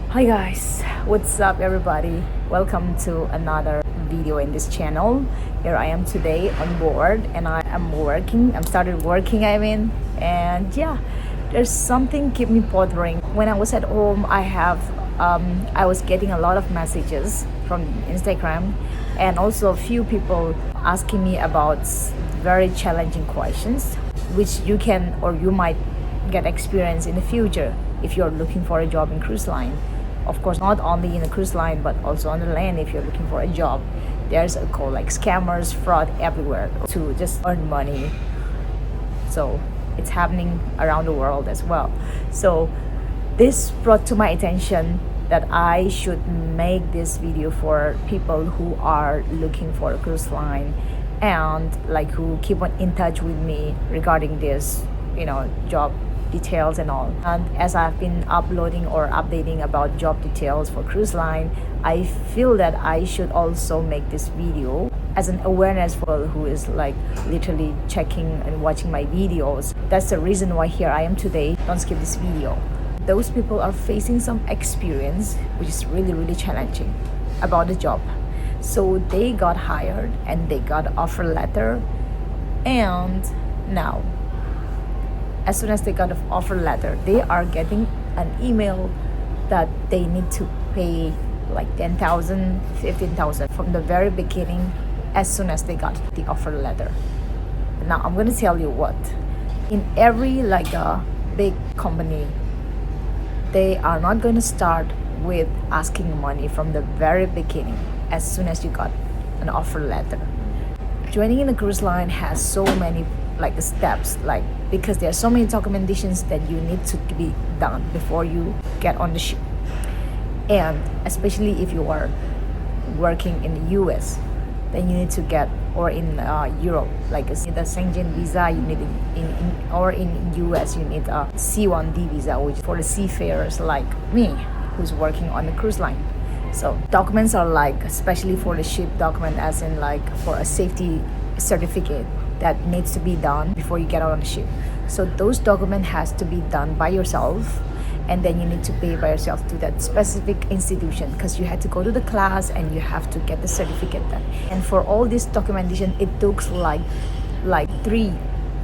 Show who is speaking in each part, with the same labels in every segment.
Speaker 1: Hi guys, what's up everybody? Welcome to another video in this channel. Here I am today on board and I am working. I'm started working and yeah, there's something keep me bothering. When I was at home, I was getting a lot of messages from Instagram and also a few people asking me about very challenging questions which you can or you might get experience in the future if you're looking for a job in cruise line. Of course, not only in the cruise line but also on the land. If you're looking for a job, there's a call like scammers, fraud everywhere to just earn money. So it's happening around the world as well. So this brought to my attention that I should make this video for people who are looking for a cruise line and like who keep on in touch with me regarding this, job details and all. And as I've been uploading or updating about job details for cruise line, I feel that I should also make this video as an awareness for who is like literally checking and watching my videos. That's the reason why here I am today. Don't skip this video. Those people are facing some experience which is really challenging about the job. So they got hired and they got an offer letter, and now as soon as they got an offer letter, they are getting an email that they need to pay like 10,000, 15,000 from the very beginning as soon as they got the offer letter. Now I'm gonna tell you what, in every like a big company, they are not going to start with asking money from the very beginning as soon as you got an offer letter. Joining in a cruise line has so many like steps, like because there are so many documentations that you need to be done before you get on the ship. And especially if you are working in the US, then you need to get, or in Europe, like the Schengen visa, you need or in US you need a C1D visa, which for the seafarers like me who's working on the cruise line. So documents are like, especially for the ship document, as in like for a safety certificate that needs to be done before you get out on the ship. So those documents has to be done by yourself, and then you need to pay by yourself to that specific institution because you had to go to the class and you have to get the certificate done. And for all this documentation, it took like 3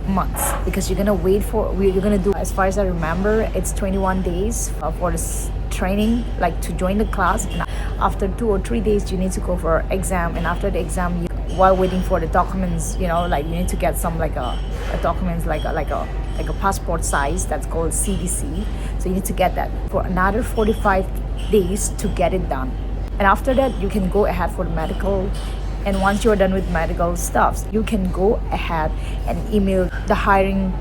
Speaker 1: months because you're gonna do, as far as I remember, it's 21 days for this training, like to join the class. And after 2 or 3 days, you need to go for exam, and after the exam, while waiting for the documents, like you need to get some like a documents like a passport size that's called CDC. So you need to get that for another 45 days to get it done. And after that, you can go ahead for the medical. And once you're done with medical stuff, you can go ahead and email the hiring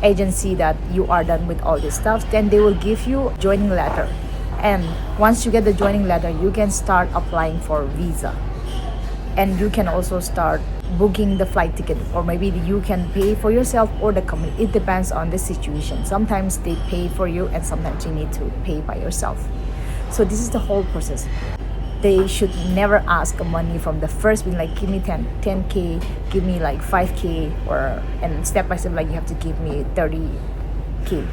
Speaker 1: agency that you are done with all this stuff. Then they will give you a joining letter. And once you get the joining letter, you can start applying for visa. And you can also start booking the flight ticket, or maybe you can pay for yourself or the company. It depends on the situation. Sometimes they pay for you and sometimes you need to pay by yourself. So this is the whole process. They should never ask money from the first being like, give me 10k, give me like 5k, and step by step like you have to give me 30k.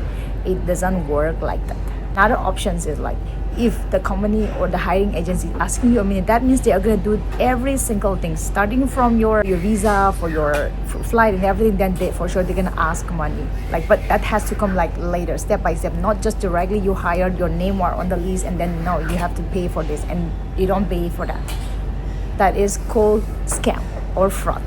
Speaker 1: It doesn't work like that. Another options is like, if the company or the hiring agency is asking you a minute, that means they are going to do every single thing, starting from your visa for your flight and everything. Then for sure they're going to ask money, but that has to come like later, step by step, not just directly you hired, your name are on the list, and then no, you have to pay for this and you don't pay for that. That is called scam or fraud.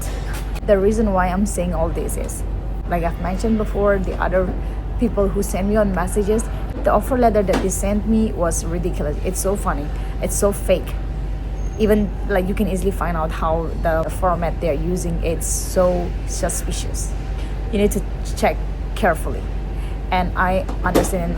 Speaker 1: The reason why I'm saying all this is, like I've mentioned before, the other people who send me on messages, the offer letter that they sent me was ridiculous. It's so funny, it's so fake. Even like you can easily find out how the format they're using, it's so suspicious. You need to check carefully. And I understand,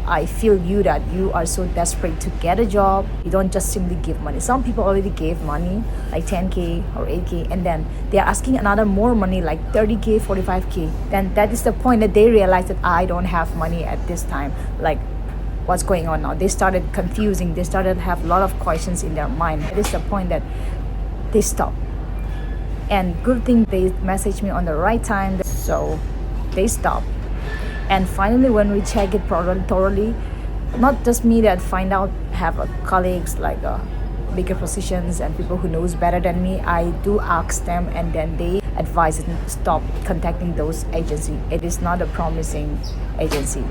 Speaker 1: I feel you that you are so desperate to get a job. You don't just simply give money. Some people already gave money like 10k or 8k, and then they're asking another more money like 30k, 45k. Then that is the point that they realize that I don't have money at this time. Like, what's going on now? They started confusing. They started to have a lot of questions in their mind. It is the point that they stop. And good thing they messaged me on the right time, so they stopped. And finally, when we check it thoroughly, not just me that find out, have colleagues like bigger positions and people who knows better than me. I do ask them, and then they advise and stop contacting those agency. It is not a promising agency,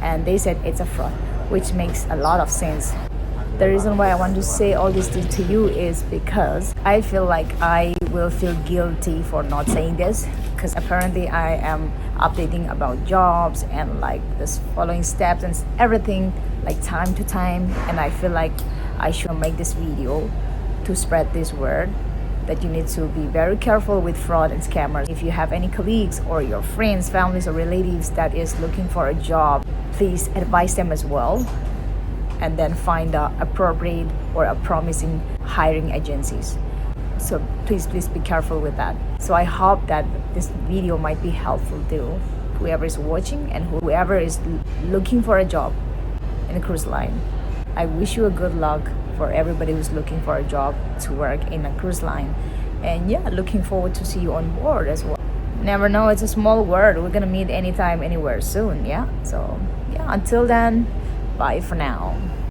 Speaker 1: and they said it's a fraud, which makes a lot of sense. The reason why I want to say all this to you is because I feel like I will feel guilty for not saying this, because apparently I am updating about jobs and like this following steps and everything like time to time, and I feel like I should make this video to spread this word that you need to be very careful with fraud and scammers. If you have any colleagues or your friends, families or relatives that is looking for a job, please advise them as well, and then find the appropriate or a promising hiring agencies. So please be careful with that. So I hope that this video might be helpful to whoever is watching and whoever is looking for a job in a cruise line. I wish you a good luck for everybody who's looking for a job to work in a cruise line. And yeah, looking forward to see you on board as well. Never know, it's a small world. We're gonna meet anytime, anywhere soon, yeah? So yeah, until then, bye for now.